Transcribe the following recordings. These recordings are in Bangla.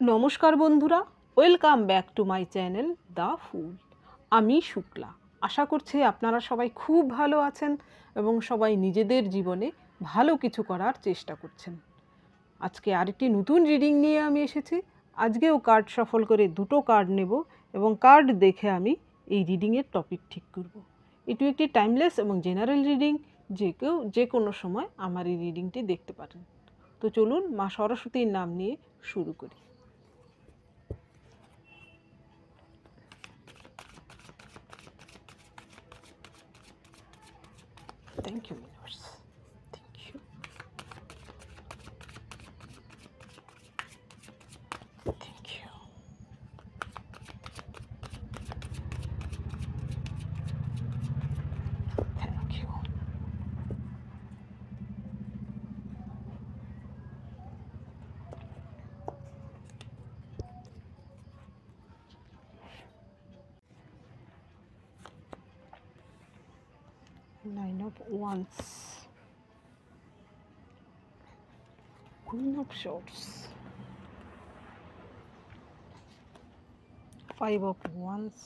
নমস্কার বন্ধুরা, welcome back to my channel the fool. আমি শুক্লা। আশা করছি আপনারা সবাই খুব ভালো আছেন এবং সবাই নিজেদের জীবনে ভালো কিছু করার চেষ্টা করছেন। আজকে আরেকটি নতুন রিডিং নিয়ে আমি এসেছি। আজকেও কার্ড সফল করে দুটো কার্ড নেব এবং কার্ড দেখে আমি এই রিডিংয়ের টপিক ঠিক করব। এটি একটি টাইমলেস এবং জেনারেল রিডিং, যে কেউ যে কোনো সময় আমার এই রিডিংটি দেখতে পারেন। তো চলুন মা সরস্বতীর নাম নিয়ে শুরু করি। Thank you, universe. Thank you. Thank you. Thank you. Nine of Wands. Queen of Swords. Five of Wands.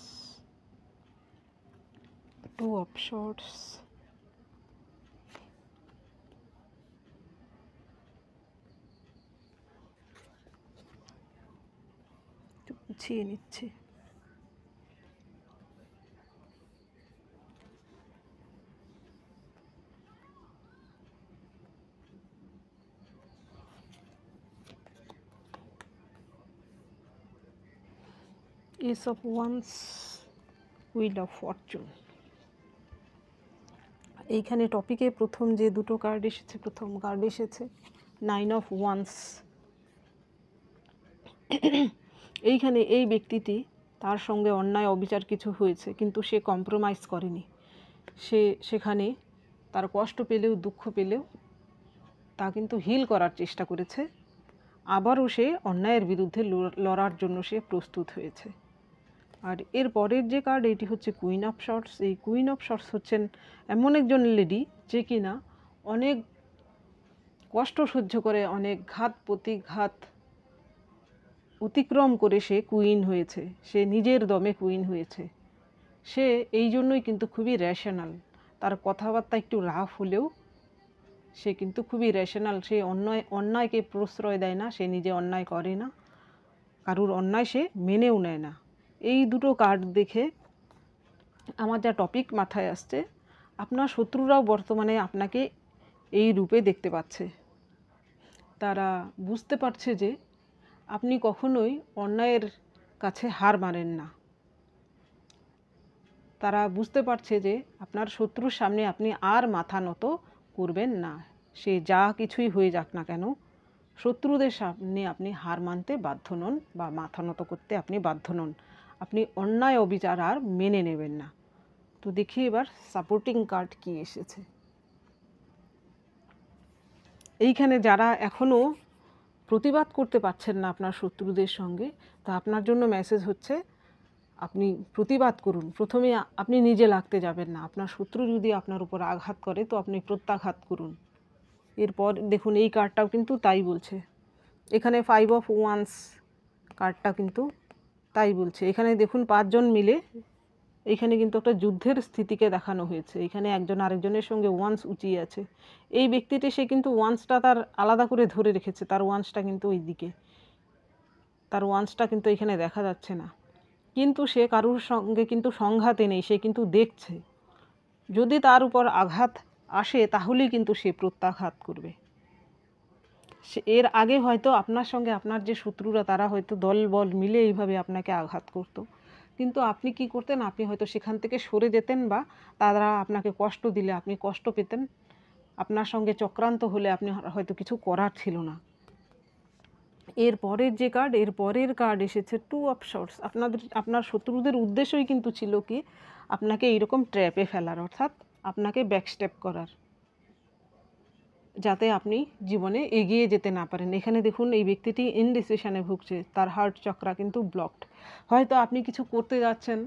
Two of Swords. গুছিয়ে নিচ্ছি। Ace of Wands, Wheel of Fortune. এইখানে টপিকে প্রথম যে দুটো কার্ড এসেছে, প্রথম কার্ড এসেছে নাইন অফ ওয়ান্স। এইখানে এই ব্যক্তিটি, তার সঙ্গে অন্যায় অবিচার কিছু হয়েছে, কিন্তু সে কম্প্রোমাইজ করেনি। সে সেখানে তার কষ্ট পেলেও দুঃখ পেলেও তা কিন্তু হিল করার চেষ্টা করেছে। আবারও সে অন্যায়ের বিরুদ্ধে লড়ার জন্য সে প্রস্তুত হয়েছে। আর এর পরের যে কার্ড, এটি হচ্ছে কুইন অফ শর্টস। এই কুইন অফ শর্টস হচ্ছেন এমন একজন লেডি যে কিনা অনেক কষ্ট সহ্য করে, অনেক ঘাত প্রতিঘাত অতিক্রম করে সে কুইন হয়েছে। সে নিজের দমে কুইন হয়েছে। সে এই জন্যই কিন্তু খুবই র্যাশনাল। তার কথাবার্তা একটু রাফ হলেও সে কিন্তু খুবই র্যাশনাল। সে অন্যায়কে প্রশ্রয় দেয় না, সে নিজে অন্যায় করে না, কারুর অন্যায় সে মেনেও নেয় না। এই দুটো কার্ড দেখে আমার যা টপিক মাথায় আসছে, আপনার শত্রুরাও বর্তমানে আপনাকে এই রূপে দেখতে পাচ্ছে। তারা বুঝতে পারছে যে আপনি কখনোই অন্যায়ের কাছে হার মানেন না। তারা বুঝতে পারছে যে আপনার শত্রুর সামনে আপনি আর মাথা নত করবেন না। সে যা কিছুই হয়ে যাক না কেন, শত্রুদের সামনে আপনি হার মানতে বাধ্য নন বা মাথা নত করতে আপনি বাধ্য নন। আপনি অন্যায় অবিচার আর মেনে নেবেন না। তো দেখি এবার সাপোর্টিং কার্ড কি এসেছে। এইখানে যারা এখনও প্রতিবাদ করতে পারছেন না আপনার শত্রুদের সঙ্গে, তা আপনার জন্য মেসেজ হচ্ছে আপনি প্রতিবাদ করুন। প্রথমে আপনি নিজে লাগতে যাবেন না। আপনার শত্রু যদি আপনার উপর আঘাত করে তো আপনি প্রত্যাঘাত করুন। এরপর দেখুন এই কার্ডটাও কিন্তু তাই বলছে। এখানে ফাইভ অফ ওয়ান্স কার্ডটা কিন্তু তাই বলছে। এখানে দেখুন পাঁচজন মিলে এইখানে কিন্তু একটা যুদ্ধের স্থিতিকে দেখানো হয়েছে। এখানে একজন আরেকজনের সঙ্গে ওয়ান্স উঁচিয়ে আছে। এই ব্যক্তিটি সে কিন্তু ওয়ান্সটা তার আলাদা করে ধরে রেখেছে। তার ওয়ান্সটা কিন্তু ওই দিকে, তার ওয়ান্সটা কিন্তু এখানে দেখা যাচ্ছে না। কিন্তু সে কারুর সঙ্গে কিন্তু সংঘাতে নেই, সে কিন্তু দেখছে। যদি তার উপর আঘাত আসে তাহলেই কিন্তু সে প্রত্যাঘাত করবে। এর আগে হয়তো আপনার সঙ্গে আপনার যে শত্রুরা, তারা হয়তো দল বল মিলে এইভাবে আপনাকে আঘাত করত, কিন্তু আপনি কি করতেন? আপনি হয়তো সেখান থেকে সরে যেতেন, বা তারা আপনাকে কষ্ট দিলে আপনি কষ্ট পেতেন। আপনার সঙ্গে চক্রান্ত হলে আপনি হয়তো কিছু করার ছিল না। এর পরের যে কার্ড, এর পরের কার্ড এসেছে টু অফ শর্টস। আপনার শত্রুদের উদ্দেশ্যই কিন্তু ছিল কি আপনাকে এইরকম ট্র্যাপে ফেলার, অর্থাৎ আপনাকে ব্যাকস্টেপ করার, যাতে আপনি জীবনে এগিয়ে যেতে না পারেন। এখানে দেখুন এই ব্যক্তিটি ইনডিসিশনে ভুগছে, তার হার্ট চক্রা কিন্তু ব্লকড। হয়তো আপনি কিছু করতে যাচ্ছেন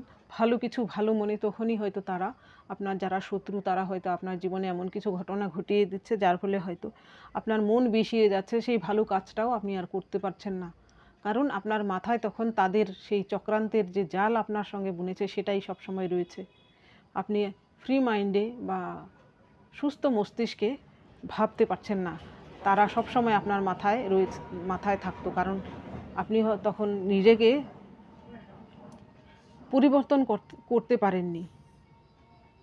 ভালো মনে, তখনই হয়তো তারা, আপনার যারা শত্রু, তারা হয়তো আপনার জীবনে এমন কিছু ঘটনা ঘটিয়ে দিচ্ছে যার ফলে হয়তো আপনার মন বিষিয়ে যাচ্ছে, সেই ভালো কাজটাও আপনি আর করতে পারছেন না। কারণ আপনার মাথায় তখন তাদের সেই চক্রান্তের যে জাল আপনার সঙ্গে বুনেছে সেটাই সবসময় রয়েছে। আপনি ফ্রি মাইন্ডে বা সুস্থ মস্তিষ্কে ভাবতে পারছেন না। তারা সবসময় আপনার মাথায় থাকতো, কারণ আপনি তখন নিজেকে পরিবর্তন করতে পারেননি।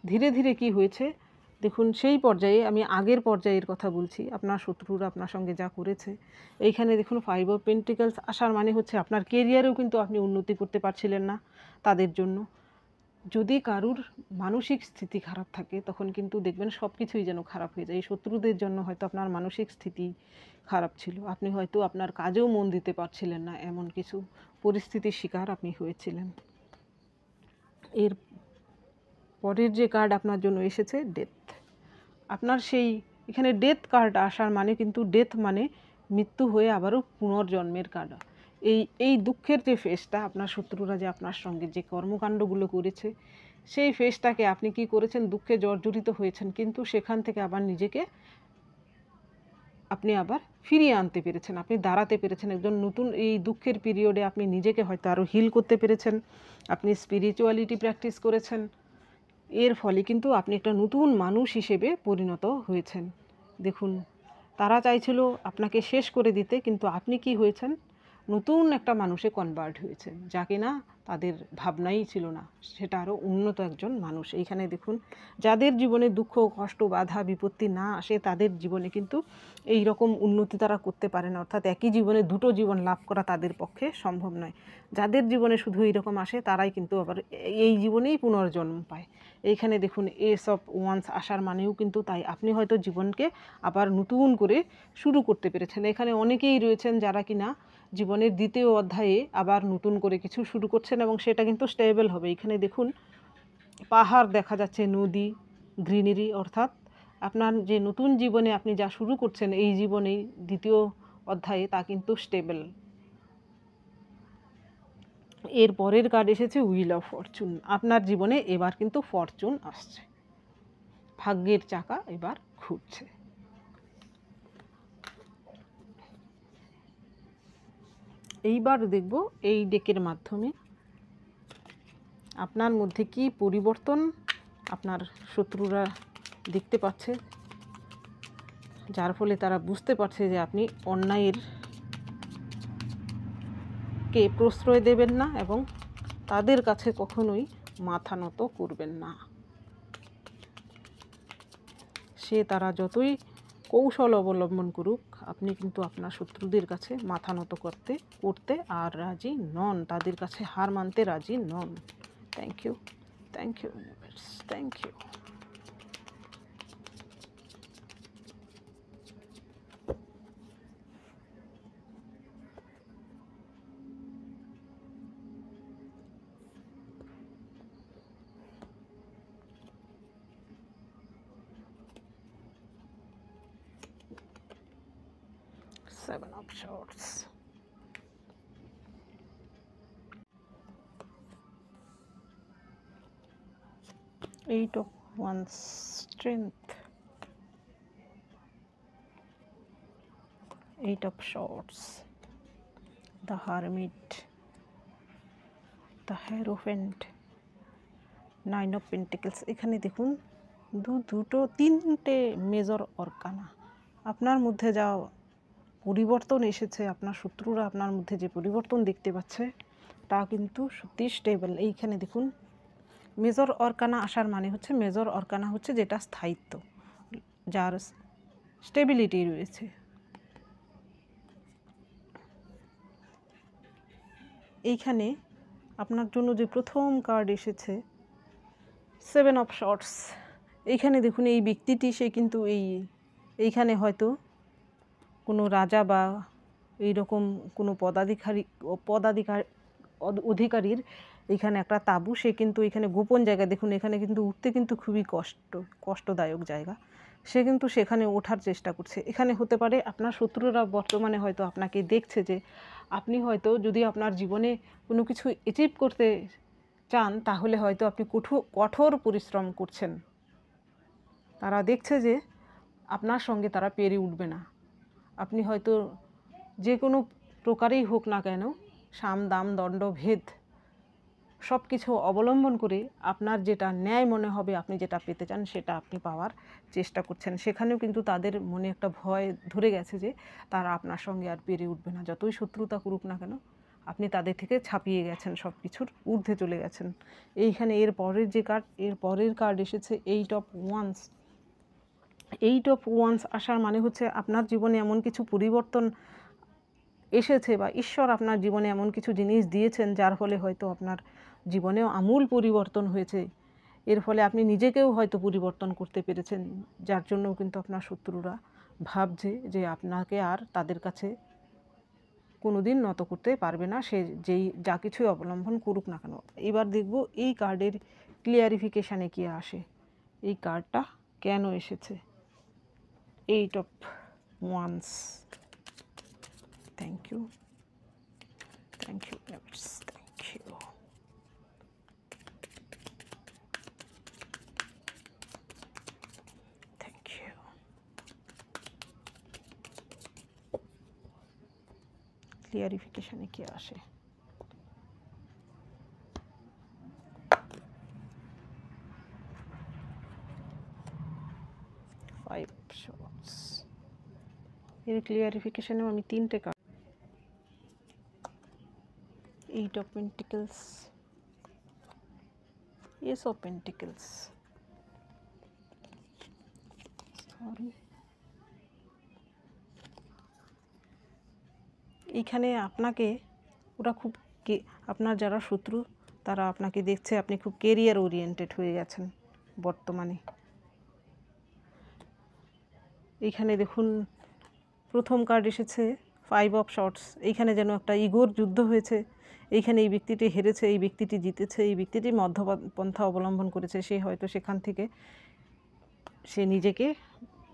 ধীরে ধীরে কি হয়েছে দেখুন, সেই পর্যায়ে, আমি আগের পর্যায়ের কথা বলছি, আপনার শত্রুরা আপনার সঙ্গে যা করেছে। এইখানে দেখুন 5 অফ পেন্টিকলস আসার মানে হচ্ছে আপনার কেরিয়ারেও কিন্তু আপনি উন্নতি করতে পারছিলেন না তাদের জন্য। যদি কারুর মানসিক স্থিতি খারাপ থাকে তখন কিন্তু দেখবেন সব কিছুই যেন খারাপ হয়ে যায়। এই শত্রুদের জন্য হয়তো আপনার মানসিক স্থিতি খারাপ ছিল, আপনি হয়তো আপনার কাজেও মন দিতে পারছিলেন না, এমন কিছু পরিস্থিতির শিকার আপনি হয়েছিলেন। এর পরের যে কার্ড আপনার জন্য এসেছে, ডেথ। আপনার সেই এখানে ডেথ কার্ড আসার মানে কিন্তু ডেথ মানে মৃত্যু হয়ে আবারও পুনর্জন্মের কার্ড। এই দুঃখের যে ফেসটা, আপনার শত্রুরা যে আপনার সঙ্গে যে কর্মকাণ্ডগুলো করেছে সেই ফেসটাকে আপনি কি করেছেন, দুঃখে জর্জরিত হয়েছেন, কিন্তু সেখান থেকে আবার নিজেকে আপনি আবার ফিরিয়ে আনতে পেরেছেন, আপনি দাঁড়াতে পেরেছেন একজন নতুন। এই দুঃখের পিরিয়ডে আপনি নিজেকে হয়তো আরও হিল করতে পেরেছেন, আপনি স্পিরিচুয়ালিটি প্র্যাকটিস করেছেন। এর ফলে কিন্তু আপনি একটা নতুন মানুষ হিসেবে পরিণত হয়েছেন। দেখুন, তারা চাইছিল আপনাকে শেষ করে দিতে, কিন্তু আপনি কি হয়েছেন, নতুন একটা মানুষে কনভার্ট হয়েছেন, যা কিনা তাদের ভাবনাই ছিল না, সেটা আরও উন্নত একজন মানুষ। এইখানে দেখুন, যাদের জীবনে দুঃখ, কষ্ট, বাধা, বিপত্তি না আসে তাদের জীবনে কিন্তু এই রকম উন্নতি তারা করতে পারে না, অর্থাৎ একই জীবনে দুটো জীবন লাভ করা তাদের পক্ষে সম্ভব নয়। যাদের জীবনে শুধু এইরকম আসে তারাই কিন্তু আবার এই জীবনেই পুনর্জন্ম পায়। এইখানে দেখুন এস অফ ওয়ান্স আসার মানেও কিন্তু তাই, আপনি হয়তো জীবনকে আবার নতুন করে শুরু করতে পেরেছেন। এখানে অনেকেই রয়েছেন যারা কিনা জীবনের দ্বিতীয় অধ্যায়ে আবার নতুন করে কিছু শুরু করছেন, এবং সেটা কিন্তু স্টেবল হবে। এখানে দেখুন পাহাড় দেখা যাচ্ছে, নদী, গ্রিনারি, অর্থাৎ আপনার যে নতুন জীবনে আপনি যা শুরু করছেন এই জীবনেই দ্বিতীয় অধ্যায়ে, তা কিন্তু স্টেবল। এর পরের কার্ড এসেছে হুইল অফ ফরচুন। আপনার জীবনে এবার কিন্তু ফরচুন আসছে, ভাগ্যের চাকা এবার ঘুরছে। এইবার দেখব এই ডেকের মাধ্যমে আপনার মধ্যে কি পরিবর্তন আপনার শত্রুরা দেখতে পাচ্ছে, যার ফলে তারা বুঝতে পারছে যে আপনি অন্যায়ের কে প্রশ্রয় দেবেন না এবং তাদের কাছে কখনোই মাথা নত করবেন না। তারা যতই কৌশল অবলম্বন করুক, আপনি কিন্তু আপনার শত্রুদের কাছে মাথা নত করতে আর রাজি নন, তাদের কাছে হার মানতে রাজি নন। Thank you, thank you universe, thank you. Seven of Swords. Eight of Wands, Strength. Eight of Swords, the Hermit, the Hierophant, Nine of Pentacles. এখানে দেখুন তিনটে মেজর অর্কানা। আপনার মধ্যে যা পরিবর্তন এসেছে, আপনার শত্রুরা আপনার মধ্যে যে পরিবর্তন দেখতে পাচ্ছে তা কিন্তু সত্যি স্টেবল। এইখানে দেখুন মেজর অর্কানা আসার মানে হচ্ছে, মেজর অর্কানা হচ্ছে যেটা স্থায়িত্ব, যার স্টেবিলিটি রয়েছে। এইখানে আপনার জন্য যে প্রথম কার্ড এসেছে সেভেন অফ শর্টস। এইখানে দেখুন এই ব্যক্তিটি সে কিন্তু এইখানে হয়তো কোনো রাজা বা এইরকম কোনো অধিকারীর এখানে একটা তাঁবু, সে কিন্তু এখানে গোপন জায়গা, দেখুন এখানে কিন্তু উঠতে কিন্তু খুবই কষ্টদায়ক জায়গা, সে কিন্তু সেখানে ওঠার চেষ্টা করছে। এখানে হতে পারে আপনার শত্রুরা বর্তমানে হয়তো আপনাকে দেখছে যে আপনি হয়তো যদি আপনার জীবনে কোনো কিছু অ্যাচিভ করতে চান তাহলে হয়তো আপনি কঠোর পরিশ্রম করছেন। তারা দেখছে যে আপনার সঙ্গে তারা পেরে উঠবে না, আপনি হয়তো যে কোনো প্রকারেই হোক না কেন, সাম দাম দণ্ড ভেদ সব কিছু অবলম্বন করে আপনার যেটা ন্যায় মনে হবে, আপনি যেটা পেতে চান সেটা আপনি পাওয়ার চেষ্টা করছেন। সেখানেও কিন্তু তাদের মনে একটা ভয় ধরে গেছে যে তারা আপনার সঙ্গে আর পেরে উঠবে না। যতই শত্রুতা করুক না কেন, আপনি তাদের থেকে ছাপিয়ে গেছেন, সব কিছুর ঊর্ধ্বে চলে গেছেন। এইখানে এর পরের যে কার্ড, এর পরের কার্ড এসেছে 8 অফ ওয়ান্স। 8 অফ ওয়ান্স আসার মানে হচ্ছে আপনার জীবনে এমন কিছু পরিবর্তন এসেছে বা ঈশ্বর আপনার জীবনে এমন কিছু জিনিস দিয়েছেন যার ফলে হয়তো আপনার জীবনেও আমূল পরিবর্তন হয়েছে। এর ফলে আপনি নিজেকেও হয়তো পরিবর্তন করতে পেরেছেন, যার জন্য কিন্তু আপনার শত্রুরা ভাবছে যে আপনাকে আর তাদের কাছে কোনোদিন নত করতে পারবে না, সে যেই যা কিছুই অবলম্বন করুক না কেন। এবার দেখব এই কার্ডের ক্লিয়ারিফিকেশানে কি আসে, এই কার্ডটা কেন এসেছে। 8 of wands. Thank you, thank you, thank you. Thank you. ক্লিয়ারিফিকেশানে কি আসে। 5 শর্টস। এর ক্লিয়ারিফিকেশানেও আমি 3টে card, 8 of Pentacles, Ace of Pentacles, এইখানে আপনাকে ওরা খুব আপনার যারা শত্রু তারা আপনাকে দেখছে আপনি খুব কেরিয়ার ওরিয়েন্টেড হয়ে গেছেন বর্তমানে। এইখানে দেখুন প্রথম কার্ড এসেছে 5 অফ শর্টস। এইখানে যেন একটা ইগোর যুদ্ধ হয়েছে। এইখানে এই ব্যক্তিটি হেরেছে, এই ব্যক্তিটি জিতেছে, এই ব্যক্তিটি মধ্যপন্থা অবলম্বন করেছে। সে হয়তো সেখান থেকে সে নিজেকে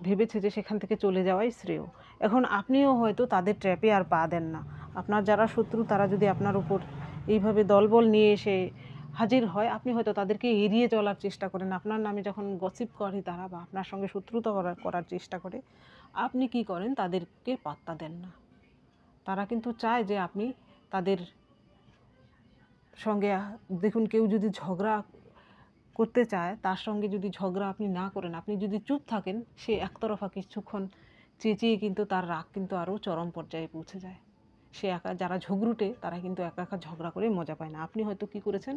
ভেবেছে যে সেখান থেকে চলে যাওয়াই শ্রেয়। এখন আপনিও হয়তো তাদের ট্র্যাপে আর পা দেন না। আপনার যারা শত্রু তারা যদি আপনার উপর এইভাবে দলবল নিয়ে এসে হাজির হয়, আপনি হয়তো তাদেরকে এড়িয়ে চলার চেষ্টা করেন। আপনার নামে যখন গসিপ করে তারা বা আপনার সঙ্গে শত্রুতা করার চেষ্টা করে, আপনি কি করেন, তাদেরকে পাত্তা দেন না। তারা কিন্তু চায় যে আপনি তাদের সঙ্গে দেখুন, কেউ যদি ঝগড়া করতে চায় তার সঙ্গে যদি ঝগড়া আপনি না করেন, আপনি যদি চুপ থাকেন, সে একতরফা কিছুক্ষণ চেঁচিয়ে কিন্তু তার রাগ কিন্তু আরও চরম পর্যায়ে পৌঁছে যায়। সে একা, যারা ঝগড়ুটে তারা কিন্তু একা একা ঝগড়া করে মজা পায় না। আপনি হয়তো কি করেছেন,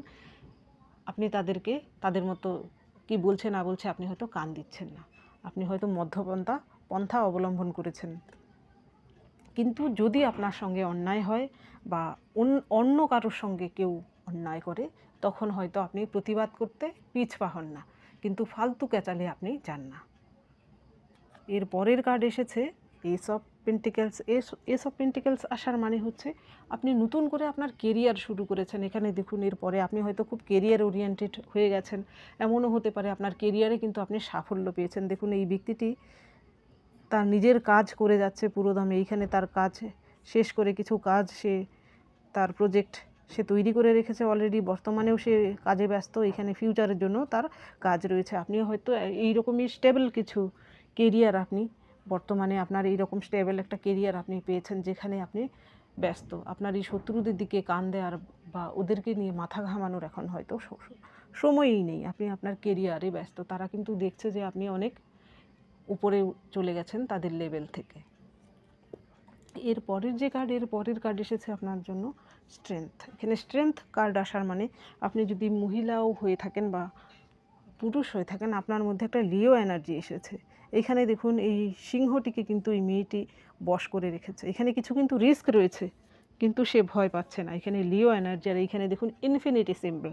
আপনি তাদেরকে তাদের মতো কি বলছে না বলছে আপনি হয়তো কান দিচ্ছেন না, আপনি হয়তো পন্থা অবলম্বন করেছেন। কিন্তু যদি আপনার সঙ্গে অন্যায় হয় বা অন্য কারোর সঙ্গে কেউ অন্যায় করে, তখন হয়তো আপনি প্রতিবাদ করতে পিছপা হন না, কিন্তু ফালতু ক্যাচালে আপনি যান না। এর পরের কার্ড এসেছে S of pentacles. S of pentacles আসার মানে হচ্ছে আপনি নতুন করে আপনার কেরিয়ার শুরু করেছেন। এখানে দেখুন এরপরে আপনি হয়তো খুব কেরিয়ার ওরিয়েন্টেড হয়ে গেছেন। এমনও হতে পারে আপনার কেরিয়ারে কিন্তু আপনি সাফল্য পেয়েছেন। দেখুন এই ব্যক্তিটি তার নিজের কাজ করে যাচ্ছে পুরোদমে। এইখানে তার কাজ শেষ করে কিছু কাজ তার প্রজেক্ট সে তৈরি করে রেখেছে অলরেডি। বর্তমানেও সে কাজে ব্যস্ত, এখানে ফিউচারের জন্য তার কাজ রয়েছে। আপনিও হয়তো এইরকমই স্টেবল কিছু কেরিয়ার আপনি বর্তমানে, আপনার এইরকম স্টেবল একটা কেরিয়ার আপনি পেয়েছেন যেখানে আপনি ব্যস্ত। আপনার এই শত্রুদের দিকে কান দেওয়ার বা ওদেরকে নিয়ে মাথা ঘামানোর এখন হয়তো সময়ই নেই। আপনি আপনার কেরিয়ারে ব্যস্ত। তারা কিন্তু দেখছে যে আপনি অনেক উপরে চলে গেছেন তাদের লেভেল থেকে। এর পরের কার্ড এসেছে আপনার জন্য স্ট্রেংথ। এখানে স্ট্রেংথ কার্ড আসার মানে আপনি যদি মহিলাও হয়ে থাকেন বা পুরুষ হয়ে থাকেন, আপনার মধ্যে একটা লিও এনার্জি এসেছে। এখানে দেখুন এই সিংহটিকে কিন্তু এই মেয়েটি বশ করে রেখেছে। এখানে কিছু কিন্তু রিস্ক রয়েছে, কিন্তু সে ভয় পাচ্ছে না। এখানে লিও এনার্জি, আর এইখানে দেখুন ইনফিনিটি সিম্বল।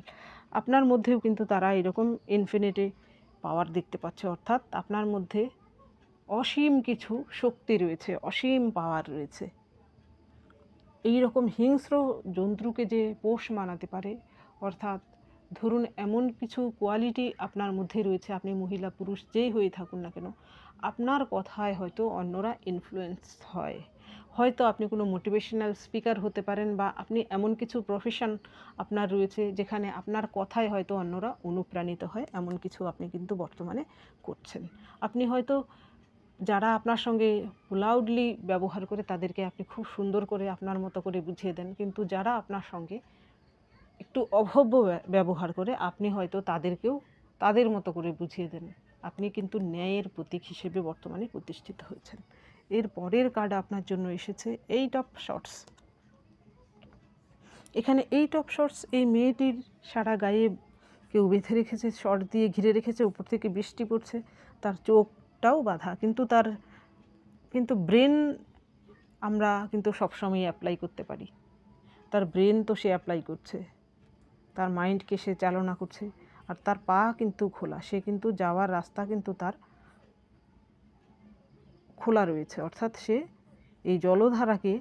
আপনার মধ্যেও কিন্তু তারা এরকম ইনফিনিটি পাওয়ার দেখতে পাচ্ছে, অর্থাৎ আপনার মধ্যে অসীম কিছু শক্তি রয়েছে, অসীম পাওয়ার রয়েছে। এই রকম হিংস্র জন্তুকে যে পোষ মানাতে পারে, অর্থাৎ ধরুন এমন কিছু কোয়ালিটি আপনার মধ্যে রয়েছে, আপনি মহিলা পুরুষ যেই হয়ে থাকুন না কেন, আপনার কথায় হয়তো অন্যরা ইনফ্লুয়েন্স হয়। হয়তো আপনি কোনো মোটিভেশনাল স্পিকার হতে পারেন, বা আপনি এমন কিছু প্রফেশন আপনার রয়েছে যেখানে আপনার কথায় হয়তো অন্যরা অনুপ্রাণিত হয়। এমন কিছু আপনি কিন্তু বর্তমানে করছেন। আপনি হয়তো যারা আপনার সঙ্গে লাউডলি ব্যবহার করে তাদেরকে আপনি খুব সুন্দর করে আপনার মতো করে বুঝিয়ে দেন, কিন্তু যারা আপনার সঙ্গে একটু অভব্য ব্যবহার করে আপনি হয়তো তাদেরকেও তাদের মতো করে বুঝিয়ে দেন। আপনি কিন্তু ন্যায়ের প্রতীক হিসেবে বর্তমানে প্রতিষ্ঠিত হয়েছেন। এর পরের কার্ড আপনার জন্য এসেছে 8 অফ শর্টস। এখানে 8 অফ শর্টস, এই মেয়েটির সারা গায়ে কেউ বেঁধে রেখেছে, শর্ট দিয়ে ঘিরে রেখেছে, উপর থেকে বৃষ্টি পড়ছে, তার চোখটাও বাঁধা, কিন্তু ব্রেন আমরা কিন্তু সবসময় অ্যাপ্লাই করতে পারি। তার ব্রেন তো সে অ্যাপ্লাই করছে, তার মাইন্ডকে সে চালনা করছে, আর তার পা কিন্তু খোলা, সে কিন্তু যাওয়ার রাস্তা কিন্তু তার খোলা রয়েছে। অর্থাৎ সে এই জলধারাকে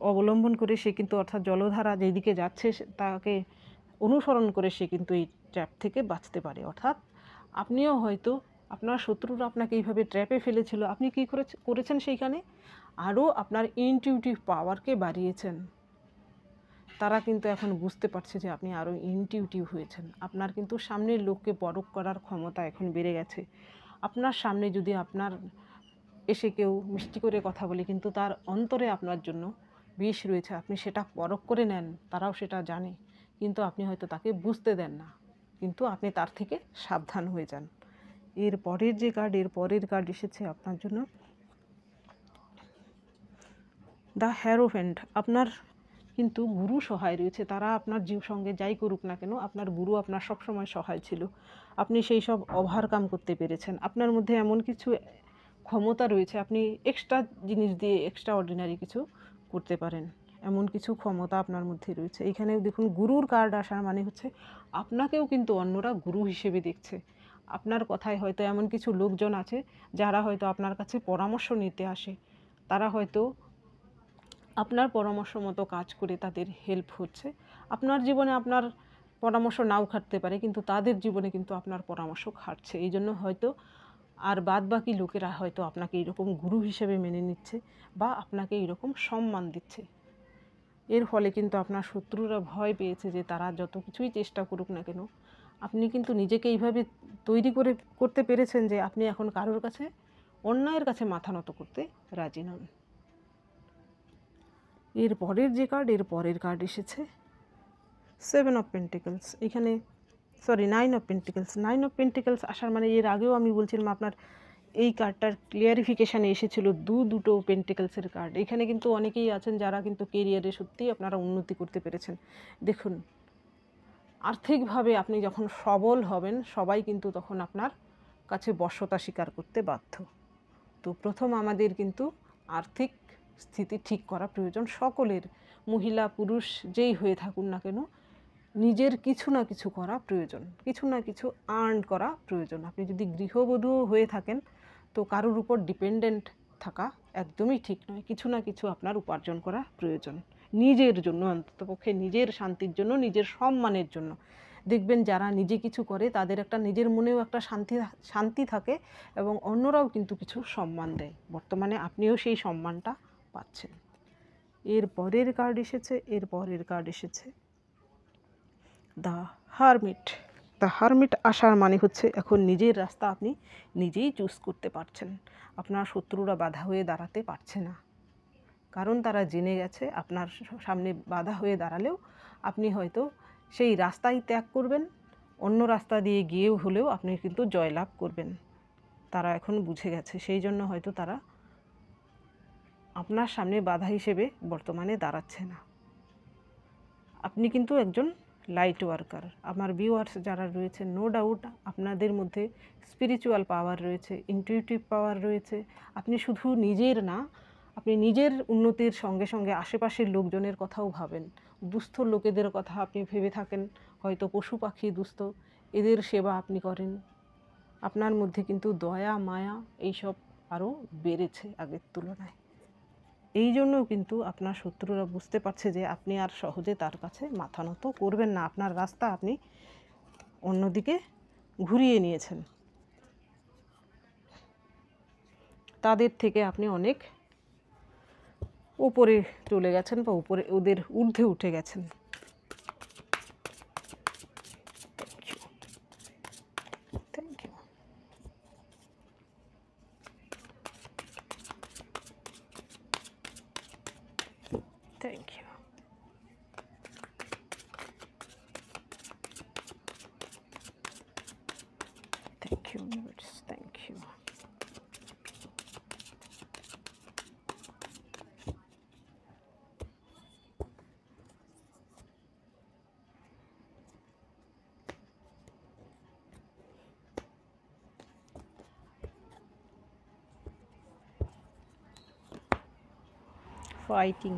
অবলম্বন করে সে কিন্তু, অর্থাৎ জলধারা যেদিকে যাচ্ছে তাকে অনুসরণ করে সে কিন্তু এই ট্র্যাপ থেকে বাঁচতে পারে। অর্থাৎ আপনিও হয়তো, আপনার শত্রুরা আপনাকে এইভাবে ট্র্যাপে ফেলেছিল, আপনি কী করেছেন সেইখানে আরও আপনার ইনটিউটিভ পাওয়ারকে বাড়িয়েছেন। তারা কিন্তু এখন বুঝতে পারছে যে আপনি আরও ইনটিউটিভ হয়েছেন। আপনার কিন্তু সামনের লোককে পরখ করার ক্ষমতা এখন বেড়ে গেছে। আপনার সামনে যদি আপনার এসে কেউ মিষ্টি করে কথা বলে কিন্তু তার অন্তরে আপনার জন্য বিষ রয়েছে, আপনি সেটা পরখ করে নেন, তারাও সেটা জানে, কিন্তু আপনি হয়তো তাকে বুঝতে দেন না, কিন্তু আপনি তার থেকে সাবধান হয়ে যান। এর পরের কার্ড এসেছে আপনার জন্য দ্য হ্যারোফ্যান্ট। আপনার কিন্তু গুরু সহায় রয়েছে, তারা আপনার সঙ্গে যাই করুক না কেন, আপনার গুরু আপনার সবসময় সহায় ছিল। আপনি সেই সব ওভারকাম করতে পেরেছেন। আপনার মধ্যে এমন কিছু ক্ষমতা রয়েছে, আপনি এক্সট্রা জিনিস দিয়ে এক্সট্রা অর্ডিনারি কিছু করতে পারেন, এমন কিছু ক্ষমতা আপনার মধ্যে রয়েছে। এখানেও দেখুন গুরুর কার্ড আসার মানে হচ্ছে আপনাকেও কিন্তু অন্যরা গুরু হিসেবে দেখছে। আপনার কথায় হয়তো এমন কিছু লোকজন আছে যারা হয়তো আপনার কাছে পরামর্শ নিতে আসে, তারা হয়তো আপনার পরামর্শ মতো কাজ করে তাদের হেল্প হচ্ছে। আপনার জীবনে আপনার পরামর্শ নাও খাটতে পারে, কিন্তু তাদের জীবনে কিন্তু আপনার পরামর্শ খাটছে। এই জন্য হয়তো আর বাদ বাকি লোকেরা হয়তো আপনাকে এরকম গুরু হিসেবে মেনে নিচ্ছে বা আপনাকে এরকম সম্মান দিচ্ছে। এর ফলে কিন্তু আপনার শত্রুরা ভয় পেয়েছে যে তারা যত কিছুই চেষ্টা করুক না কেন, আপনি কিন্তু নিজেকে এইভাবে তৈরি করতে পেরেছেন যে আপনি এখন কারোর কাছে, অন্যায়ের কাছে মাথা নত করতে রাজি নন। এর পরের কার্ড এসেছে 7 অফ পেন্টিকলস। এখানে নাইন অফ পেন্টিকলস আসার মানে, এর আগেও আমি বলছিলাম আপনার এই কার্ডটার ক্লিয়ারিফিকেশানে এসেছিল দুটো পেন্টিকলসের কার্ড। এখানে কিন্তু অনেকেই আছেন যারা কিন্তু কেরিয়ারে সত্যিই আপনারা উন্নতি করতে পেরেছেন। দেখুন, আর্থিকভাবে আপনি যখন সবল হবেন, সবাই কিন্তু তখন আপনার কাছে বশ্যতা স্বীকার করতে বাধ্য। তো প্রথম আমাদের কিন্তু আর্থিক স্থিতি ঠিক করা প্রয়োজন সকলের, মহিলা পুরুষ যেই হয়ে থাকুন না কেন, নিজের কিছু না কিছু করা প্রয়োজন, কিছু না কিছু আর্ন করা প্রয়োজন। আপনি যদি গৃহবধূ হয়ে থাকেন তো কারোর উপর ডিপেন্ডেন্ট থাকা একদমই ঠিক নয়। কিছু না কিছু আপনার উপার্জন করা প্রয়োজন, নিজের জন্য, অন্ততপক্ষে নিজের শান্তির জন্য, নিজের সম্মানের জন্য। দেখবেন যারা নিজে কিছু করে তাদের একটা নিজের মনেও একটা শান্তি থাকে এবং অন্যরাও কিন্তু কিছু সম্মান দেয়। বর্তমানে আপনিও সেই সম্মানটা পাচ্ছেন। এর পরের কার্ড এসেছে দ্য হারমিট আসার মানে হচ্ছে এখন নিজের রাস্তা আপনি নিজেই চুজ করতে পারছেন। আপনার শত্রুরা বাধা হয়ে দাঁড়াতে পারছে না, কারণ তারা জেনে গেছে আপনার সামনে বাধা হয়ে দাঁড়ালেও আপনি হয়তো সেই রাস্তাই ত্যাগ করবেন, অন্য রাস্তা দিয়ে গিয়েও হলেও আপনি কিন্তু জয়লাভ করবেন। তারা এখন বুঝে গেছে, সেই জন্য হয়তো তারা আপনার সামনে বাধা হিসেবে বর্তমানে দাঁড়াচ্ছে না। আপনি কিন্তু একজন লাইট ওয়ার্কার। আমার ভিউয়ার্স যারা রয়েছে, নো ডাউট আপনাদের মধ্যে স্পিরিচুয়াল পাওয়ার রয়েছে, ইনটিউটিভ পাওয়ার রয়েছে। আপনি শুধু নিজের না, আপনি নিজের উন্নতির সঙ্গে সঙ্গে আশেপাশের লোকজনের কথাও ভাবেন। দুস্থ লোকেদের কথা আপনি ভেবে থাকেন, হয়তো পশু পাখি দুস্থ, এদের সেবা আপনি করেন। আপনার মধ্যে কিন্তু দয়া মায়া এইসব আরও বেড়েছে আগের তুলনায়। এই জন্যও কিন্তু আপনার শত্রুরা বুঝতে পারছে যে আপনি আর সহজে তার কাছে মাথা নত করবেন না, আপনার রাস্তা আপনি অন্যদিকে ঘুরিয়ে নিয়েছেন। তাদের থেকে আপনি অনেক উপরে চলে গেছেন বা ওদের ঊর্ধ্বে উঠে গেছেন। Thank you. Thank you. Thank you universe, thank you. Fighting,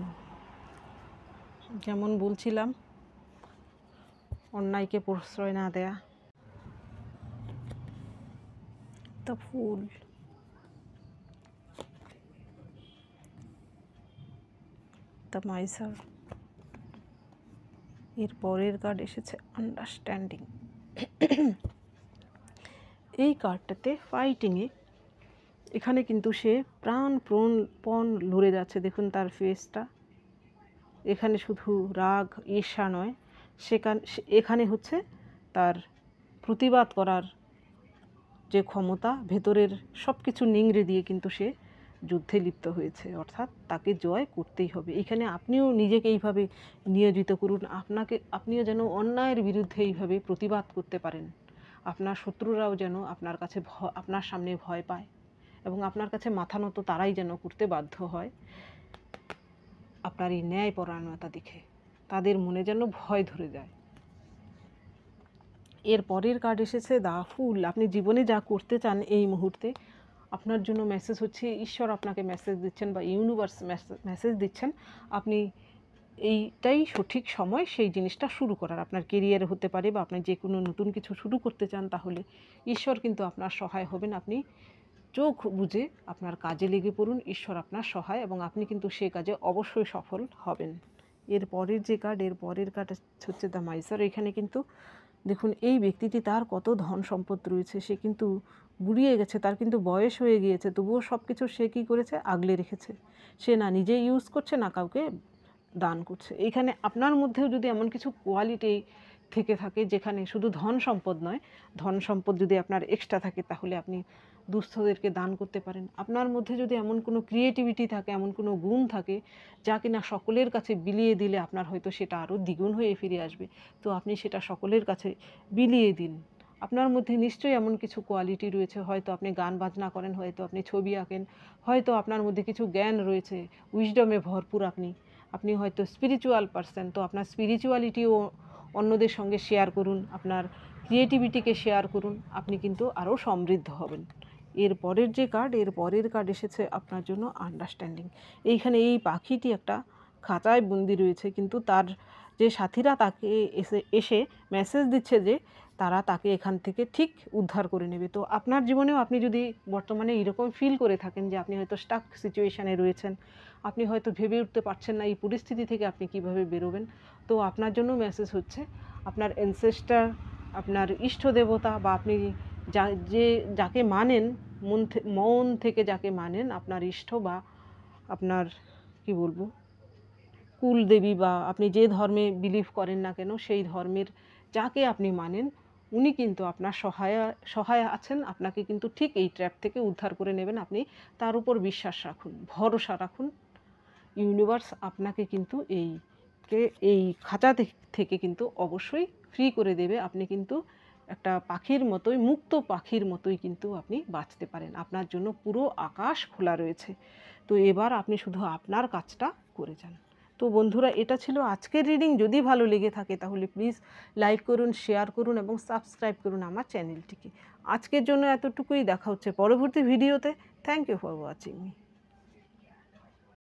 যেমন বলছিলাম, অন্যায়কে প্রশ্রয় না দেয়া। The fool, the miser. এর পরের কার্ড এসেছে আন্ডারস্ট্যান্ডিং। এই কার্ডটাতে ফাইটিংয়ে এখানে কিন্তু সে প্রাণপণ লড়ে যাচ্ছে। দেখুন তার ফেসটা, এখানে শুধু রাগ ঈর্ষা নয়, এখানে হচ্ছে তার প্রতিবাদ করার যে ক্ষমতা, ভেতরের সব কিছু নিংড়ে দিয়ে কিন্তু সে যুদ্ধে লিপ্ত হয়েছে, অর্থাৎ তাকে জয় করতেই হবে। এখানে আপনিও নিজেকে এইভাবে নিয়োজিত করুন, আপনিও যেন অন্যায়ের বিরুদ্ধে এইভাবে প্রতিবাদ করতে পারেন। আপনার শত্রুরাও যেন আপনার কাছে আপনার সামনে ভয় পায় এবং আপনার কাছে মাথা নত তারাই যেন করতে বাধ্য হয়। আপনার এই ন্যায়পরায়ণতা দেখে তাদের মনে যেন ভয় ধরে যায়। এর পরের কার্ড এসেছে দা ফুল। আপনি জীবনে যা করতে চান এই মুহূর্তে, আপনার জন্য মেসেজ হচ্ছে, ঈশ্বর আপনাকে মেসেজ দিচ্ছেন বা ইউনিভার্স মেসেজ দিচ্ছেন, আপনি এইটাই সঠিক সময় সেই জিনিসটা শুরু করার। আপনার কেরিয়ারে হতে পারে বা আপনি যে কোনো নতুন কিছু শুরু করতে চান, তাহলে ঈশ্বর কিন্তু আপনার সহায় হবেন। আপনি চোখ বুঝে আপনার কাজে লেগে পড়ুন, ঈশ্বর আপনার সহায় এবং আপনি কিন্তু সে কাজে অবশ্যই সফল হবেন। এর পরের যে কার্ড, এর পরের কার্ড হচ্ছে দ্য মাইসার। এখানে কিন্তু দেখুন এই ব্যক্তিটি, তার কত ধন সম্পদ রয়েছে, সে কিন্তু বুড়িয়ে গেছে, তার কিন্তু বয়স হয়ে গিয়েছে, তবুও সব কিছু সে কী করেছে, আগলে রেখেছে। সে না নিজে ইউজ করছে, না কাউকে দান করছে। এইখানে আপনার মধ্যেও যদি এমন কিছু কোয়ালিটি থেকে থাকে, যেখানে শুধু ধন সম্পদ নয়, ধন সম্পদ যদি আপনার এক্সট্রা থাকে, তাহলে আপনি দুস্থদেরকে দান করতে পারেন। আপনার মধ্যে যদি এমন কোনো ক্রিয়েটিভিটি থাকে, এমন কোনো গুণ থাকে, যা কিনা সকলের কাছে বিলিয়ে দিলে আপনার হয়তো সেটা আরও দ্বিগুণ হয়ে ফিরে আসবে, তো আপনি সেটা সকলের কাছে বিলিয়ে দিন। আপনার মধ্যে নিশ্চয়ই এমন কিছু কোয়ালিটি রয়েছে, হয়তো আপনি গান বাজনা করেন, হয়তো আপনি ছবি আঁকেন, হয়তো আপনার মধ্যে কিছু জ্ঞান রয়েছে, উইজডমে ভরপুর আপনি হয়তো স্পিরিচুয়াল পারসন, তো আপনার স্পিরিচুয়ালিটিও অন্যদের সঙ্গে শেয়ার করুন, আপনার ক্রিয়েটিভিটিকে শেয়ার করুন, আপনি কিন্তু আরও সমৃদ্ধ হবেন। এর পরের যে কার্ড, এর পরের কার্ড এসেছে আপনার জন্য আন্ডারস্ট্যান্ডিং। এইখানে এই পাখিটি একটা খাঁচায় বন্দি রয়েছে, কিন্তু তার যে সাথীরা তাকে এসে মেসেজ দিচ্ছে যে তারা তাকে এখান থেকে ঠিক উদ্ধার করে নেবে। তো আপনার জীবনেও আপনি যদি বর্তমানে এরকম ফিল করে থাকেন যে আপনি হয়তো স্টাক সিচুয়েশানে রয়েছেন, আপনি হয়তো ভেবে উঠতে পারছেন না এই পরিস্থিতি থেকে আপনি কিভাবে বেরোবেন, তো আপনার জন্য মেসেজ হচ্ছে, আপনার অ্যানসেস্টার, আপনার ইষ্ট দেবতা বা আপনি যাকে মানেন, মন থেকে যাকে মানেন, আপনার ইষ্ট বা আপনার কি বলবো, কুলদেবী, বা আপনি যে ধর্মে বিলিভ করেন না কেন, সেই ধর্মের যাকে আপনি মানেন, উনি কিন্তু আপনার সহায় আছেন, আপনাকে কিন্তু ঠিক এই ট্র্যাপ থেকে উদ্ধার করে নেবেন। আপনি তার উপর বিশ্বাস রাখুন, ভরসা রাখুন। ইউনিভার্স আপনাকে কিন্তু এই খাঁচা থেকে কিন্তু অবশ্যই ফ্রি করে দেবে। আপনি কিন্তু একটা পাখির মতোই, মুক্ত পাখির মতোই কিন্তু আপনি বাঁচতে পারেন। আপনার জন্য পুরো আকাশ খোলা রয়েছে। তো এবার আপনি শুধু আপনার কাজটা করে যান। তো বন্ধুরা, এটা ছিল আজকের রিডিং। যদি ভালো লেগে থাকে তাহলে প্লিজ লাইক করুন, শেয়ার করুন এবং সাবস্ক্রাইব করুন আমার চ্যানেলটিকে। আজকের জন্য এতটুকুই, দেখা হচ্ছে পরবর্তী ভিডিওতে। Thank you for watching me.